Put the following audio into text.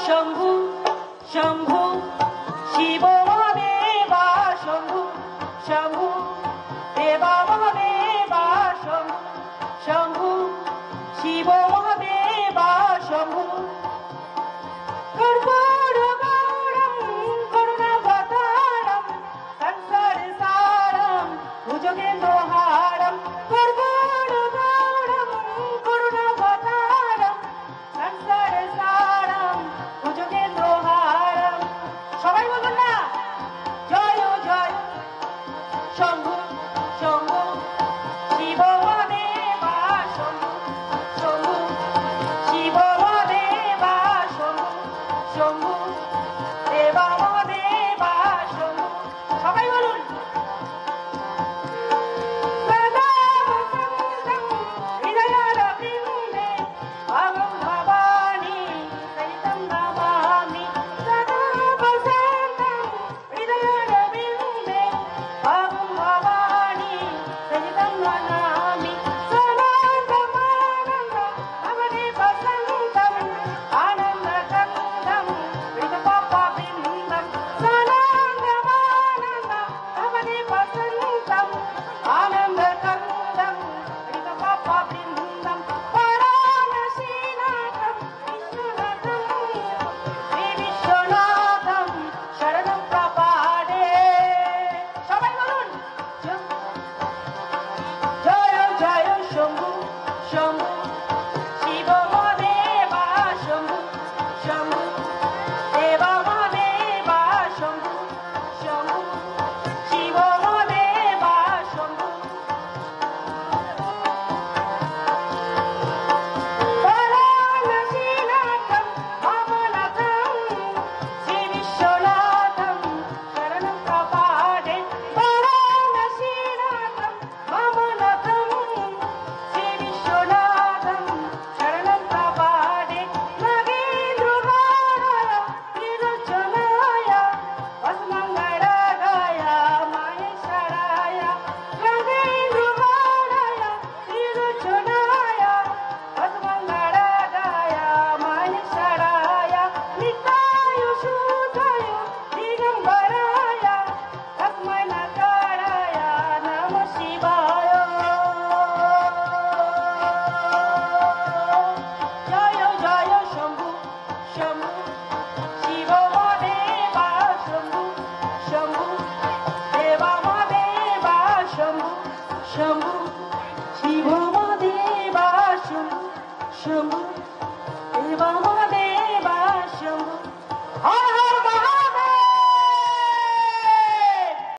शंभु शंभु शिव महादेवा शंभु शंभु देवा महादेवा शंभु शंभु शिव महादेवा शंभु कर्पूरगौरं करुणावतारं संसारसारं भुजगेन्द्रहारं कर्पूरगौरं करुणावतारं संसारसारं भुजगेन्द्रहारं সবাই বলুন না জয় জয় শম্ভু শম্ভু শিব মহাদেবা শম্ভু শম্ভু শিব মহাদেবা শম্ভু শম্ভু দেবা মহাদেবা শম্ভু সবাই বলুন সদা বসন্তং হৃদয়ারবিন্দে অহং ভবানী সহিतं নমামি সদা বসন্তং হৃদয়ারবিন্দে অহং ভবানী সহিतं নমামি সদানন্দমানন্দ ভবনে বসন্तं आनन्दकन्दं हृदपापबिन्दं सदानन्दमानन्द भवने वसन्तं आनन्दकन्दं हृदपापबिन्दं वाराणसीनाथं विश्वनाथं श्रीविश्वनाथं शरणं प्रपद्ये সবাই বলুন জয় জয় শম্ভু শম্ভু শিব মহাদেবা শম্ভু শম্ভু দেবা মহাদেবা শম্ভু শম্ভু শিব মহাদেবা শম্ভু वाराणसीनाथं ममनाथं श्रीविश्वनाथं शरणं प्रपद्ये वाराणसीनाथं ममनाथं श्रीविश्वनाथं शरणं प्रपद्ये नागेन्द्रहाराय त्रिलोचनाय वसुमङ्गलाय माहेश्वराय नागेन्द्रहाराय त्रिलोचनाय वसुमङ्गलाय माहेश्वराय नित्याय शुद्धाय दिगम्बराय तस्मै नकाराय नमः शिवाय जय जय शंभु शंभु शिव महादेवा शंभु शंभु देवा महादेवा शंभु शंभु शिव महादेवा शंभु शंभु देवा महादेवा शंभु